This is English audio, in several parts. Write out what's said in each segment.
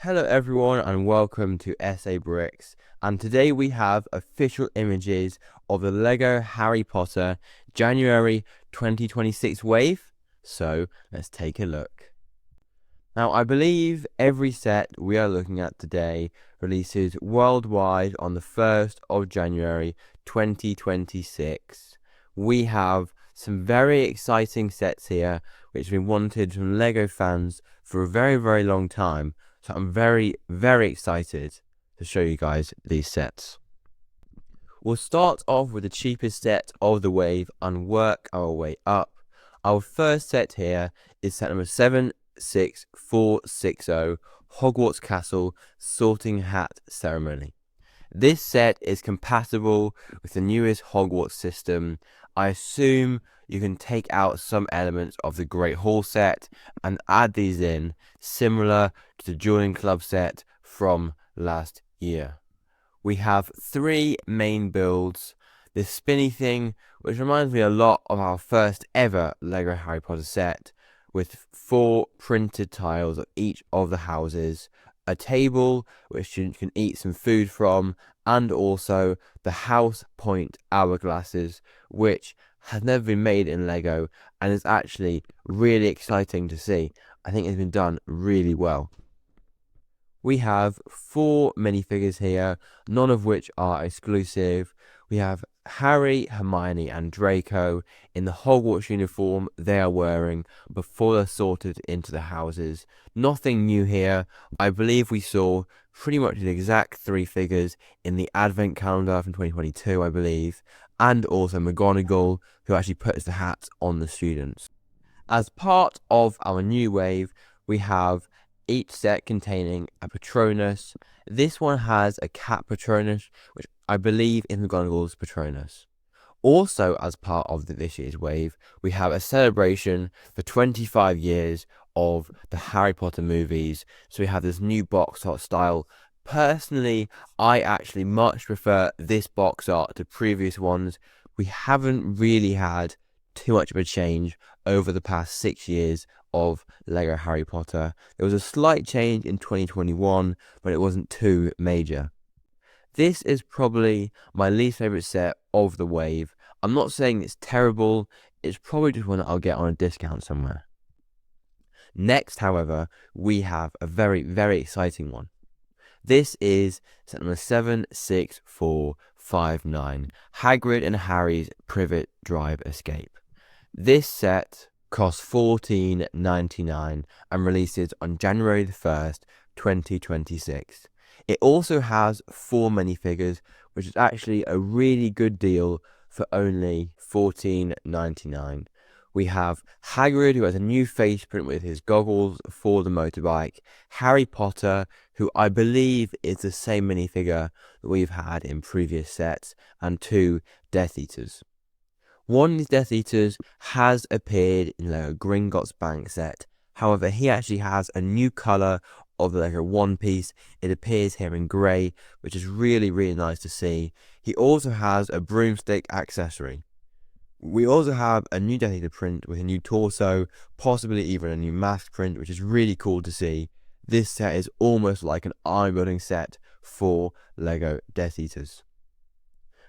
Hello everyone and welcome to SA Bricks, and today we have official images of the LEGO Harry Potter January 2026 wave, so let's take a look. Now I believe every set we are looking at today releases worldwide on the 1st of January 2026. We have some very exciting sets here which have been wanted from LEGO fans for a very long time. So I'm very excited to show you guys these sets. We'll start off with the cheapest set of the wave and work our way up. Our first set here is set number 76460, Hogwarts Castle Sorting Hat Ceremony. This set is compatible with the newest Hogwarts system. I assume you can take out some elements of the Great Hall set and add these in, similar to the Dueling Club set from last year. We have three main builds. This spinny thing, which reminds me a lot of our first ever LEGO Harry Potter set, with 4 printed tiles of each of the houses, a table which you can eat some food from, and also the house point hourglasses, which has never been made in LEGO and is actually really exciting to see. I think it's been done really well. We have 4 minifigures here, none of which are exclusive. We have Harry, Hermione and Draco in the Hogwarts uniform they are wearing before they're sorted into the houses. Nothing new here. I believe we saw pretty much the exact 3 figures in the advent calendar from 2022, I believe, and also McGonagall, who actually puts the hats on the students. As part of our new wave, we have each set containing a Patronus. This one has a cat Patronus, which I believe is McGonagall's Patronus. Also, as part of this year's wave, we have a celebration for 25 years of the Harry Potter movies. So we have this new box art style. Personally, I actually much prefer this box art to previous ones. We haven't really had too much of a change over the past 6 years of LEGO Harry Potter. There was a slight change in 2021, but it wasn't too major. This is probably my least favourite set of the wave. I'm not saying it's terrible, it's probably just one that I'll get on a discount somewhere. Next, however, we have a very exciting one. This is set number 76459, Hagrid and Harry's Privet Drive Escape. This set costs $14.99 and releases on January the 1st, 2026. It also has 4 minifigures, which is actually a really good deal for only $14.99. We have Hagrid, who has a new face print with his goggles for the motorbike, Harry Potter, who I believe is the same minifigure that we've had in previous sets, and 2 Death Eaters. One of these Death Eaters has appeared in the LEGO Gringotts Bank set. However, he actually has a new colour of the LEGO One Piece. It appears here in grey, which is really nice to see. He also has a broomstick accessory. We also have a new Death Eater print with a new torso, possibly even a new mask print, which is really cool to see. This set is almost like an army building set for LEGO Death Eaters.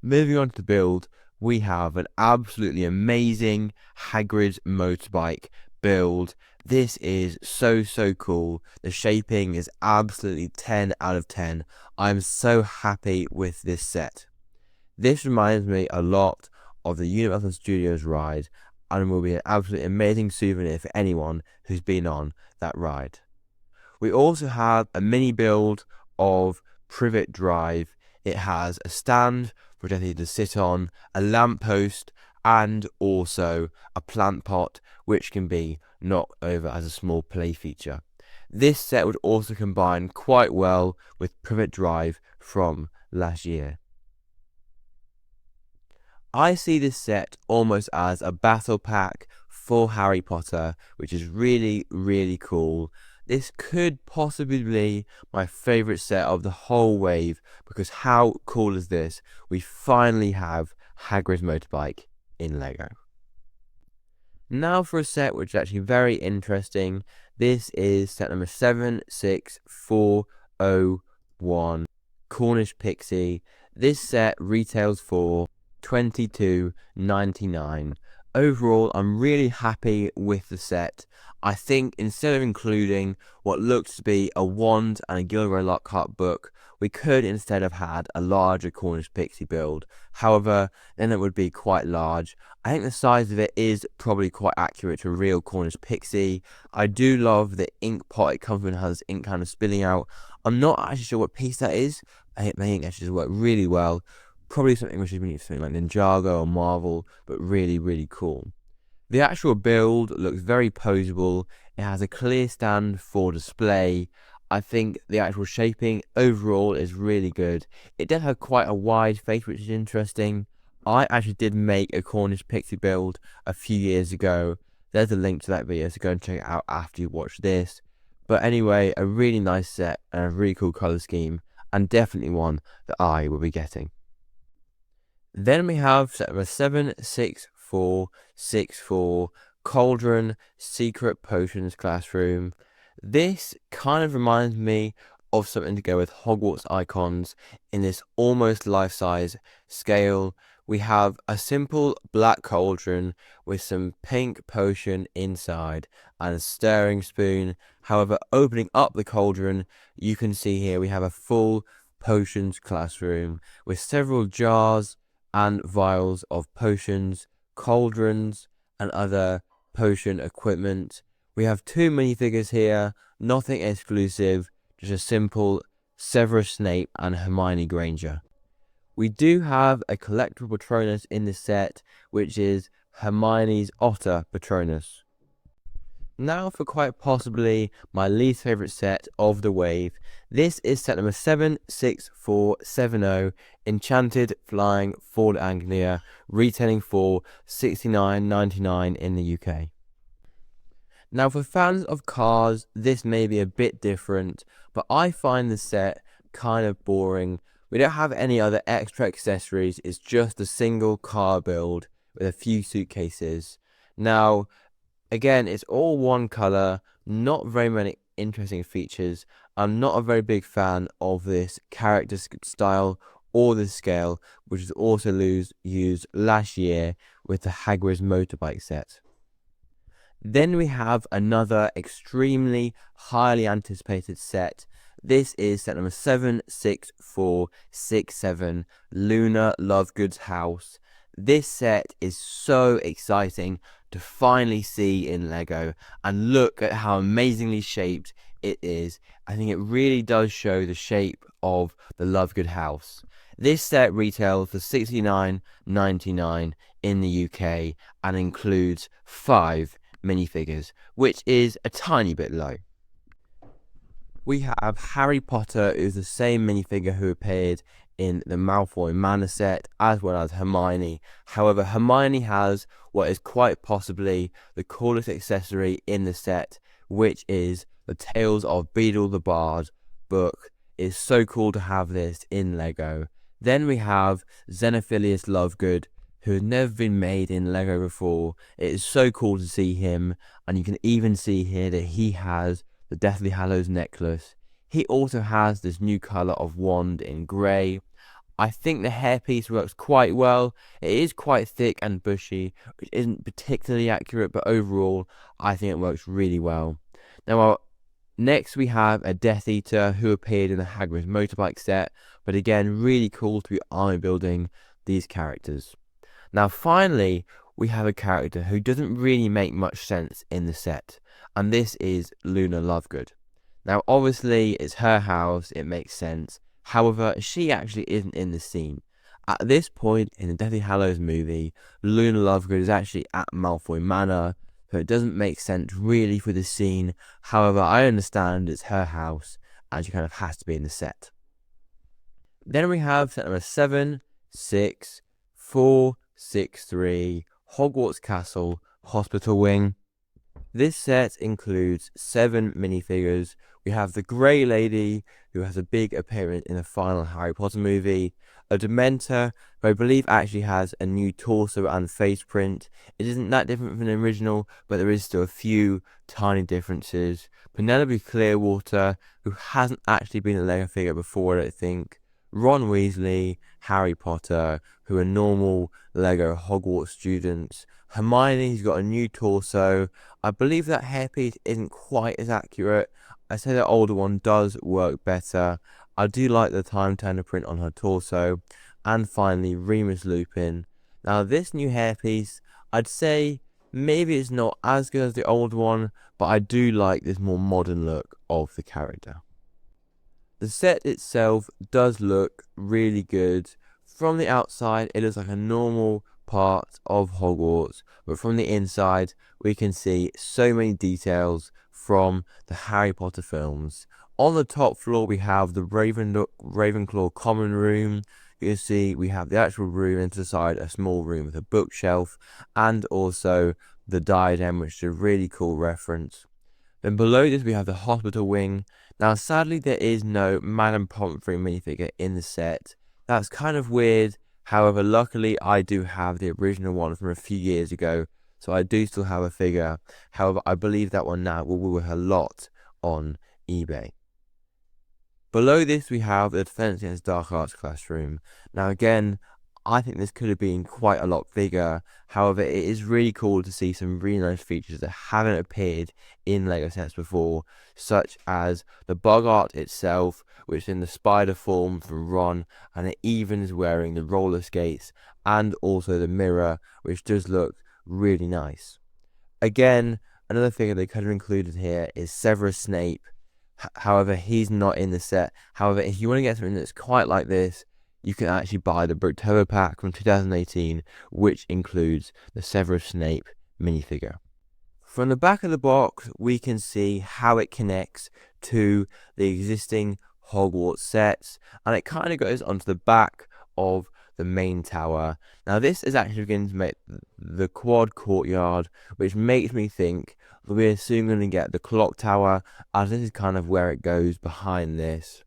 Moving on to the build, we have an absolutely amazing Hagrid's motorbike build. This is so cool. The shaping is absolutely 10 out of 10. I'm so happy with this set. This reminds me a lot of the Universal Studios ride and will be an absolutely amazing souvenir for anyone who's been on that ride. We also have a mini build of Privet Drive. It has a stand for Death Eater to sit on, a lamppost, and also a plant pot, which can be knocked over as a small play feature. This set would also combine quite well with Privet Drive from last year. I see this set almost as a battle pack for Harry Potter, which is really cool. This could possibly be my favourite set of the whole wave, because how cool is this? We finally have Hagrid's motorbike in LEGO. Now for a set which is actually very interesting. This is set number 76401, Cornish Pixie. This set retails for $22.99. Overall, I'm really happy with the set. I think instead of including what looks to be a wand and a Gilderoy Lockhart book, we could instead have had a larger Cornish Pixie build. However, then it would be quite large. I think the size of it is probably quite accurate to a real Cornish Pixie. I do love the ink pot it comes with, and has ink kind of spilling out. I'm not actually sure what piece that is. I think the ink actually work really well. Probably something which is really something like Ninjago or Marvel, but really, really cool. The actual build looks very posable. It has a clear stand for display. I think the actual shaping overall is really good. It does have quite a wide face, which is interesting. I actually did make a Cornish Pixie build a few years ago. There's a link to that video, so go and check it out after you watch this. But anyway, a really nice set and a really cool colour scheme, and definitely one that I will be getting. Then we have set number 76464, Cauldron Secret Potions Classroom. This kind of reminds me of something to go with Hogwarts icons in this almost life-size scale. We have a simple black cauldron with some pink potion inside and a stirring spoon. However, opening up the cauldron, you can see here we have a full potions classroom with several jars and vials of potions, cauldrons, and other potion equipment. We have two minifigures here, nothing exclusive, just a simple Severus Snape and Hermione Granger. We do have a collectible Patronus in the set, which is Hermione's Otter Patronus. Now for quite possibly my least favourite set of the wave. This is set number 76470, Enchanted Flying Ford Anglia, retailing for $69.99 in the UK. Now for fans of cars, this may be a bit different, but I find the set kind of boring. We don't have any other extra accessories, it's just a single car build with a few suitcases. Now, again, it's all one colour, not very many interesting features. I'm not a very big fan of this character style or the scale, which was also used last year with the Hagrid's motorbike set. Then we have another extremely highly anticipated set. This is set number 76467, Luna Lovegood's house. This set is so exciting to finally see in Lego, and look at how amazingly shaped it is. I think it really does show the shape of the Lovegood house. This set retails for $69.99 in the UK and includes 5 minifigures, which is a tiny bit low. We have Harry Potter, who's the same minifigure who appeared in the Malfoy Manor set, as well as Hermione. However, Hermione has what is quite possibly the coolest accessory in the set, which is the Tales of Beedle the Bard book. It is so cool to have this in Lego. Then we have Xenophilius Lovegood, who has never been made in Lego before. It is so cool to see him, and you can even see here that he has the Deathly Hallows necklace. He also has this new colour of wand in grey. I think the hairpiece works quite well. It is quite thick and bushy, which isn't particularly accurate, but overall, I think it works really well. Now, next we have a Death Eater who appeared in the Hagrid's motorbike set, but again, really cool to be army building these characters. Now, finally, we have a character who doesn't really make much sense in the set, and this is Luna Lovegood. Now, obviously, it's her house, it makes sense. However, she actually isn't in the scene. At this point in the Deathly Hallows movie, Luna Lovegood is actually at Malfoy Manor, so it doesn't make sense really for the scene. However, I understand it's her house, and she kind of has to be in the set. Then we have set number 76463, Hogwarts Castle Hospital Wing. This set includes 7 minifigures. We have the Grey Lady, who has a big appearance in the final Harry Potter movie, a Dementor, who I believe actually has a new torso and face print. It isn't that different from the original, but there is still a few tiny differences. Penelope Clearwater, who hasn't actually been a Lego figure before, I don't think. Ron Weasley, Harry Potter, who are normal Lego Hogwarts students. Hermione's got a new torso. I believe that hairpiece isn't quite as accurate. I say the older one does work better. I do like the Time Turner print on her torso. And finally, Remus Lupin. Now, this new hairpiece, I'd say maybe it's not as good as the old one, but I do like this more modern look of the character. The set itself does look really good. From the outside, it looks like a normal part of Hogwarts, but from the inside, we can see so many details from the Harry Potter films. On the top floor, we have the Ravenclaw common room. You can see we have the actual room, and to the side, a small room with a bookshelf, and also the diadem, which is a really cool reference. Then below this, we have the hospital wing. Now, sadly, there is no Madame Pomfrey minifigure in the set. That's kind of weird. However, luckily, I do have the original one from a few years ago, so I do still have a figure. However, I believe that one now will be worth a lot on eBay. Below this, we have the Defense Against Dark Arts classroom. Now, again, I think this could have been quite a lot bigger. However, it is really cool to see some really nice features that haven't appeared in LEGO sets before, such as the bug art itself, which is in the spider form from Ron, and it even is wearing the roller skates, and also the mirror, which does look really nice. Again, another figure they could have included here is Severus Snape. However, he's not in the set. However, if you want to get something that's quite like this, you can actually buy the Brooktober pack from 2018, which includes the Severus Snape minifigure. From the back of the box, we can see how it connects to the existing Hogwarts sets, and it kind of goes onto the back of the main tower. Now, this is actually beginning to make the quad courtyard, which makes me think that we're soon going to get the clock tower, as this is kind of where it goes behind this.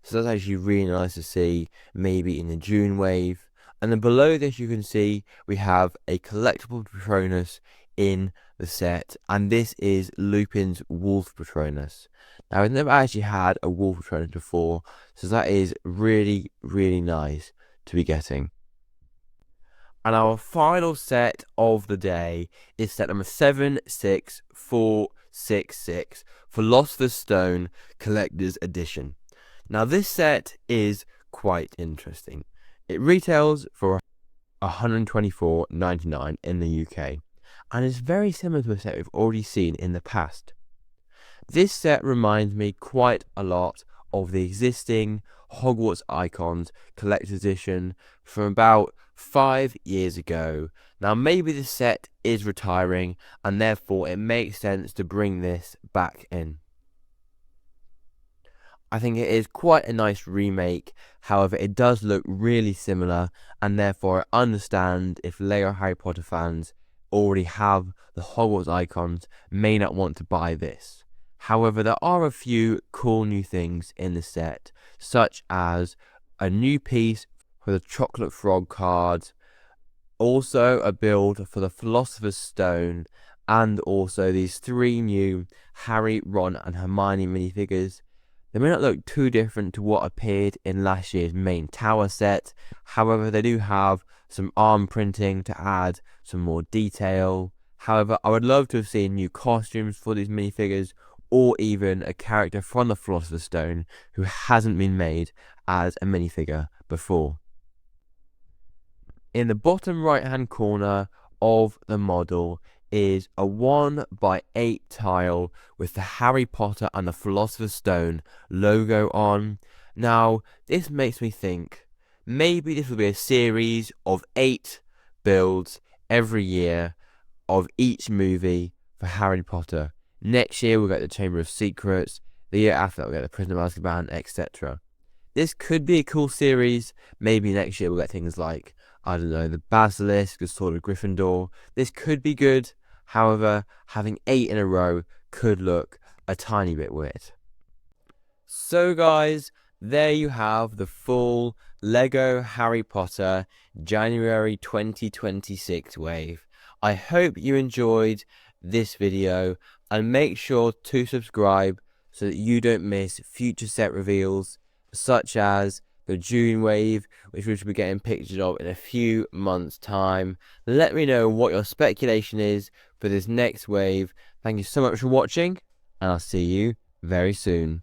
So that's actually really nice to see, maybe in the June wave. And then below this, you can see we have a collectible Patronus in the set, and this is Lupin's Wolf Patronus. Now, I've never actually had a Wolf Patronus before, so that is really, really nice to be getting. And our final set of the day is set number 76466, Philosopher's Stone Collector's Edition. Now, this set is quite interesting. It retails for $124.99 in the UK, and is very similar to a set we've already seen in the past. This set reminds me quite a lot of the existing Hogwarts Icons Collector's Edition from about 5 years ago. Now, maybe the set is retiring, and therefore it makes sense to bring this back in. I think it is quite a nice remake. However, it does look really similar, and therefore I understand if LEGO Harry Potter fans already have the Hogwarts Icons, may not want to buy this. However, there are a few cool new things in the set, such as a new piece for the Chocolate Frog card, also a build for the Philosopher's Stone, and also these 3 new Harry, Ron and Hermione minifigures. They may not look too different to what appeared in last year's main tower set. However, they do have some arm printing to add some more detail. However, I would love to have seen new costumes for these minifigures, or even a character from the Philosopher's Stone who hasn't been made as a minifigure before. In the bottom right hand corner of the model is a 1x8 tile with the Harry Potter and the Philosopher's Stone logo on. Now, this makes me think maybe this will be a series of 8 builds every year of each movie for Harry Potter. Next year we'll get the Chamber of Secrets, the year after that we'll get the Prisoner of Azkaban, etc. This could be a cool series. Maybe next year we'll get things like, I don't know, the Basilisk, the Sword of Gryffindor. This could be good. However, having 8 in a row could look a tiny bit weird. So guys, there you have the full Lego Harry Potter January 2026 wave. I hope you enjoyed this video, and make sure to subscribe so that you don't miss future set reveals such as the June wave, which we should be getting pictures of in a few months' time. Let me know what your speculation is for this next wave. Thank you so much for watching, and I'll see you very soon.